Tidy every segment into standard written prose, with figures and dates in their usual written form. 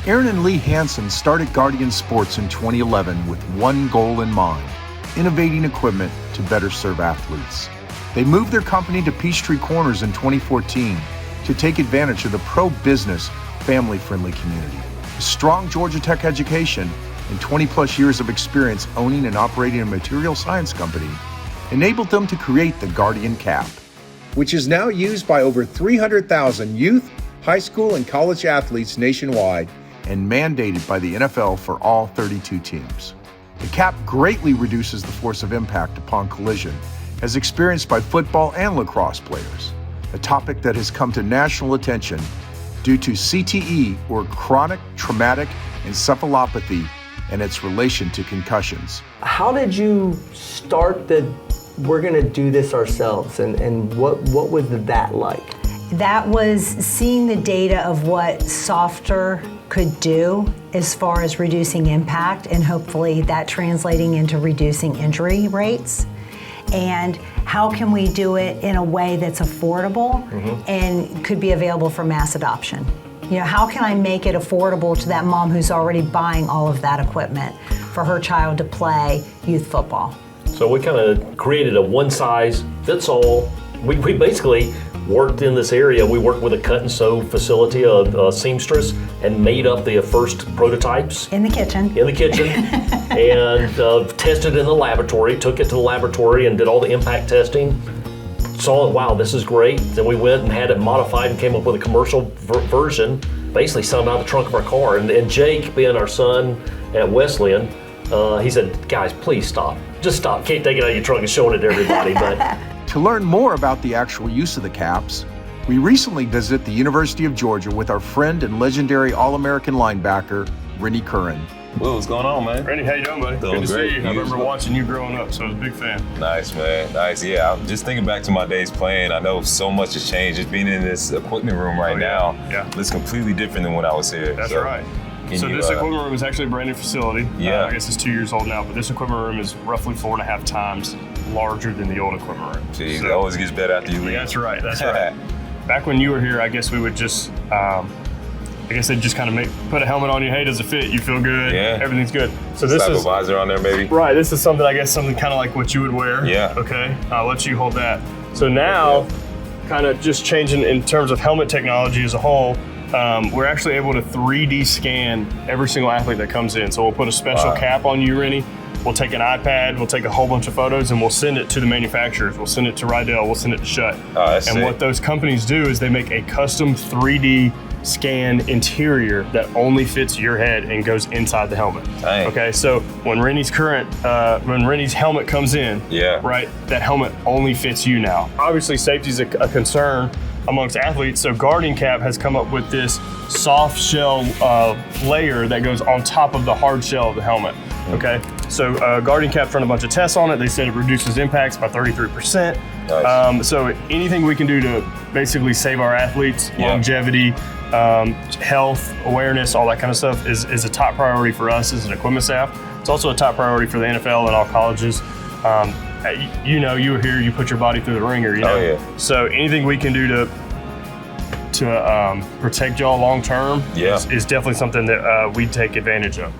Aaron and Lee Hansen started Guardian Sports in 2011 with one goal in mind: innovating equipment to better serve athletes. They moved their company to Peachtree Corners in 2014 to take advantage of the pro-business, family-friendly community. A strong Georgia Tech education and 20-plus years of experience owning and operating a material science company enabled them to create the Guardian Cap, which is now used by over 300,000 youth, high school, and college athletes nationwide and mandated by the NFL for all 32 teams. The cap greatly reduces the force of impact upon collision, as experienced by football and lacrosse players, a topic that has come to national attention due to CTE, or chronic traumatic encephalopathy, and its relation to concussions. How did you start we're gonna do this ourselves, and what was that like? That was seeing the data of what softer could do as far as reducing impact, and hopefully that translating into reducing injury rates. And how can we do it in a way that's affordable and could be available for mass adoption? You know, how can I make it affordable to that mom who's already buying all of that equipment for her child to play youth football? So we kind of created a one-size-fits-all. We basically worked in this area. We worked with a cut and sew facility, a seamstress, and made up the first prototypes. In the kitchen. And tested in the laboratory, took it to the laboratory and did all the impact testing. Saw it, wow, this is great. Then we went and had it modified and came up with a commercial version, basically selling out of the trunk of our car. And Jake, being our son at Wesleyan, he said, guys, please stop. Just stop. Can't take it out of your trunk and showing it to everybody. But to learn more about the actual use of the caps, we recently visited the University of Georgia with our friend and legendary All-American linebacker, Rennie Curran. Will, what's going on, man? Randy, how you doing, buddy? Doing Good to great. see you. I remember watching you growing up, so I was a big fan. Nice, man. Nice. Yeah, I'm just thinking back to my days playing. I know so much has changed. Just being in this equipment room right now, it's completely different than when I was here. That's right. So this equipment room is actually a brand new facility. Yeah. I guess it's 2 years old now, but this equipment room is roughly 4.5 times larger than the old equipment room. Gee, it always gets better after you leave. That's right. That's right. Back when you were here, I guess we would just, I guess they'd just kind of put a helmet on you. Hey, does it fit? You feel good? Yeah. Everything's good. So this Slap is a visor on there, maybe. Right. This is something kind of like what you would wear. Yeah. Okay. I'll let you hold that. So now, kind of just changing in terms of helmet technology as a whole. We're actually able to 3D scan every single athlete that comes in. So we'll put a special cap on you, Rennie. We'll take an iPad, we'll take a whole bunch of photos, and we'll send it to the manufacturers. We'll send it to Rydell, we'll send it to Schutt. That's and sick. what those companies do is they make a custom 3D scan interior that only fits your head and goes inside the helmet. Dang. Okay, so when Rennie's helmet comes in, right, that helmet only fits you now. Obviously, safety is a concern amongst athletes, so Guardian Cap has come up with this soft shell layer that goes on top of the hard shell of the helmet. Okay, so Guardian Cap's run a bunch of tests on it. They said it reduces impacts by 33%. Nice. So anything we can do to basically save our athletes, longevity, health, awareness, all that kind of stuff is a top priority for us as an equipment staff. It's also a top priority for the NFL and all colleges. You know, you were here, you put your body through the ringer, you know. Oh, yeah. So anything we can do to protect y'all long term is definitely something that we take advantage of.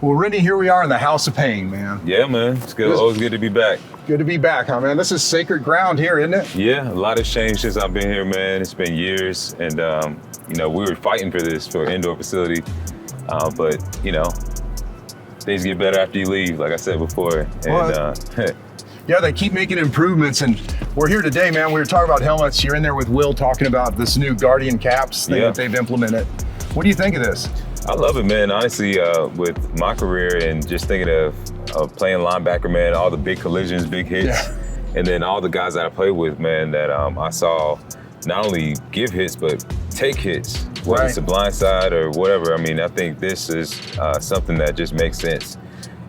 Well, Rennie, here we are in the House of Pain, man. Yeah, man. It's good. Always good to be back. Good to be back, huh, man? This is sacred ground here, isn't it? Yeah, a lot has changed since I've been here, man. It's been years, and you know, we were fighting for an indoor facility, but you know, things get better after you leave, like I said before. And yeah, they keep making improvements, and we're here today, man. We were talking about helmets. You're in there with Will talking about this new Guardian Caps thing that they've implemented. What do you think of this? I love it, man. Honestly, with my career and just thinking of playing linebacker, man, all the big collisions, big hits, and then all the guys that I played with, man, that I saw not only give hits, but take hits, whether it's a blind side or whatever. I mean, I think this is something that just makes sense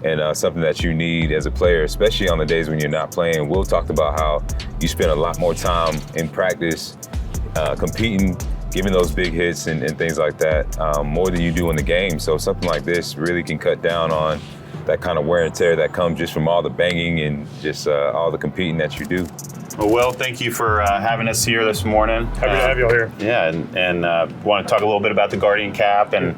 and something that you need as a player, especially on the days when you're not playing. Will talked about how you spend a lot more time in practice competing, giving those big hits and things like that, more than you do in the game. So something like this really can cut down on that kind of wear and tear that comes just from all the banging and just all the competing that you do. Well, Will, thank you for having us here this morning. Happy to have you all here. Yeah, and want to talk a little bit about the Guardian Cap, and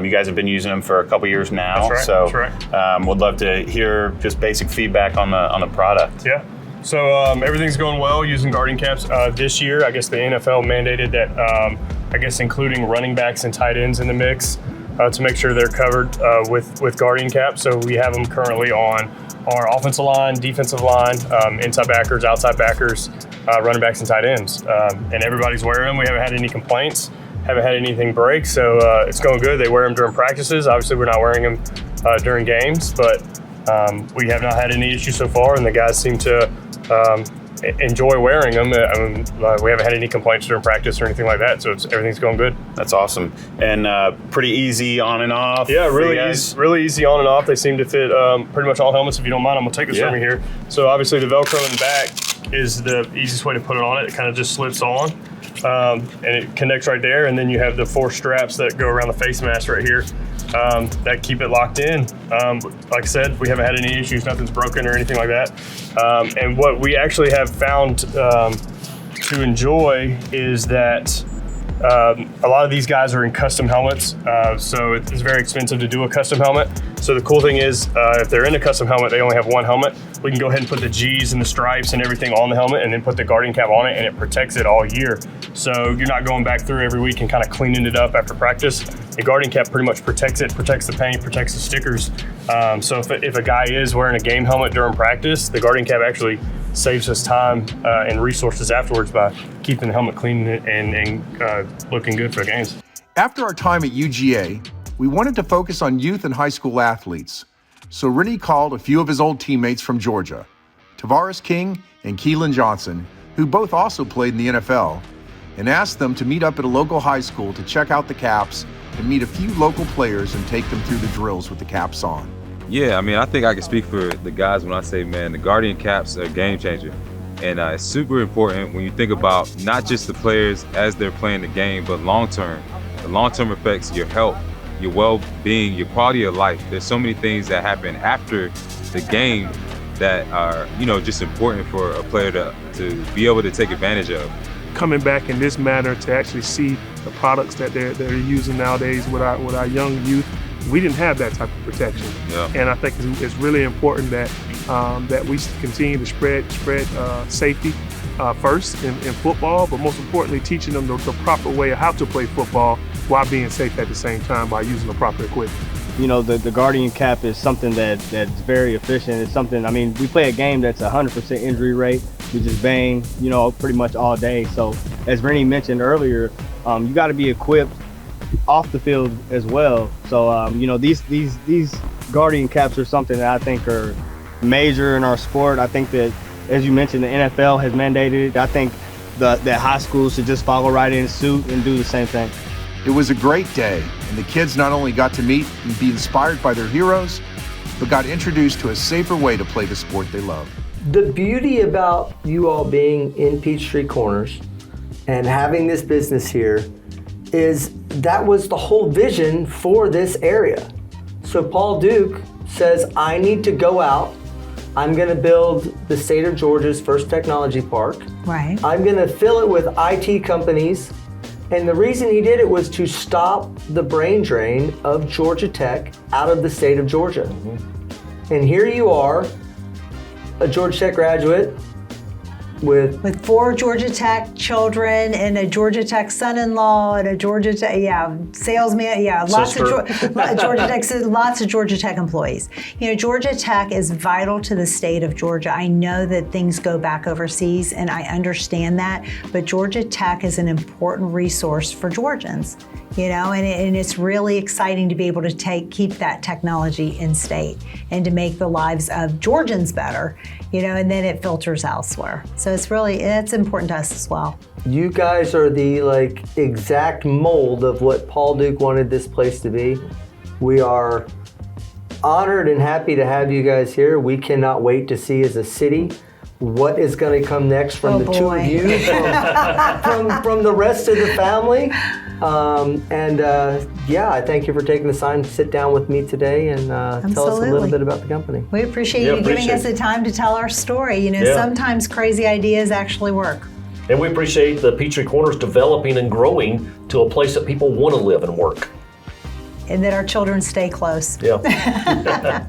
you guys have been using them for a couple years now. That's right. So, That's right. Would love to hear just basic feedback on the product. Yeah. So everything's going well using Guardian Caps. This year, I guess the NFL mandated that, I guess including running backs and tight ends in the mix to make sure they're covered with Guardian Caps. So we have them currently on our offensive line, defensive line, inside backers, outside backers, running backs, and tight ends. And everybody's wearing them. We haven't had any complaints, haven't had anything break, so it's going good. They wear them during practices. Obviously, we're not wearing them during games, but we have not had any issues so far, and the guys seem to enjoy wearing them. We haven't had any complaints during practice or anything like that, so everything's going good. That's awesome. And pretty easy on and off. Yeah, really easy on and off. They seem to fit pretty much all helmets. If you don't mind, I'm gonna take this from you here. So obviously the Velcro in the back is the easiest way to put it on. It kind of just slips on, and it connects right there. And then you have the 4 straps that go around the face mask right here. That keep it locked in. Like I said, we haven't had any issues, nothing's broken or anything like that. And what we actually have found to enjoy is that a lot of these guys are in custom helmets, so it's very expensive to do a custom helmet. So the cool thing is, if they're in a custom helmet, they only have one helmet. We can go ahead and put the G's and the stripes and everything on the helmet and then put the Guardian Cap on it, and it protects it all year. So you're not going back through every week and kind of cleaning it up after practice. The Guardian Cap pretty much protects it, protects the paint, protects the stickers. So if a guy is wearing a game helmet during practice, the Guardian Cap actually saves us time and resources afterwards by keeping the helmet clean and looking good for the games. After our time at UGA, we wanted to focus on youth and high school athletes. So Rennie called a few of his old teammates from Georgia, Tavares King and Keelan Johnson, who both also played in the NFL, and asked them to meet up at a local high school to check out the caps and meet a few local players and take them through the drills with the caps on. Yeah, I mean, I think I can speak for the guys when I say, man, the Guardian Caps are a game changer. And it's super important when you think about not just the players as they're playing the game, but long-term. The long-term effects, your health, your well-being, your quality of life. There's so many things that happen after the game that are, just important for a player to be able to take advantage of. Coming back in this manner to actually see the products that they're using nowadays with our young youth, we didn't have that type of protection. Yeah. And I think it's really important that we continue to spread safety first in football, but most importantly, teaching them the proper way of how to play football while being safe at the same time by using the proper equipment. The Guardian Cap is something that's very efficient. It's something, we play a game that's 100% injury rate. We just bang, pretty much all day. So as Rennie mentioned earlier, you got to be equipped off the field as well. So, these Guardian Caps are something that I think are major in our sport. I think that, as you mentioned, the NFL has mandated it. I think that high schools should just follow right in suit and do the same thing. It was a great day, and the kids not only got to meet and be inspired by their heroes, but got introduced to a safer way to play the sport they love. The beauty about you all being in Peachtree Corners and having this business here is that was the whole vision for this area. So Paul Duke says, I need to go out. I'm gonna build the state of Georgia's first technology park. Right. I'm gonna fill it with IT companies. And the reason he did it was to stop the brain drain of Georgia Tech out of the state of Georgia. Mm-hmm. And here you are, a Georgia Tech graduate with 4 Georgia Tech children and a Georgia Tech son-in-law and a Georgia Tech, salesman, lots of Georgia Tech, lots of Georgia Tech employees. Georgia Tech is vital to the state of Georgia. I know that things go back overseas, and I understand that, but Georgia Tech is an important resource for Georgians. And it's really exciting to be able to keep that technology in state and to make the lives of Georgians better, and then it filters elsewhere. So it's important to us as well. You guys are the exact mold of what Paul Duke wanted this place to be. We are honored and happy to have you guys here. We cannot wait to see as a city what is going to come next from two of you, from the rest of the family. I thank you for taking the time to sit down with me today and tell us a little bit about the company. We appreciate you giving us the time to tell our story. You know, sometimes crazy ideas actually work. And we appreciate the Peachtree Corners developing and growing to a place that people want to live and work. And that our children stay close. Yeah.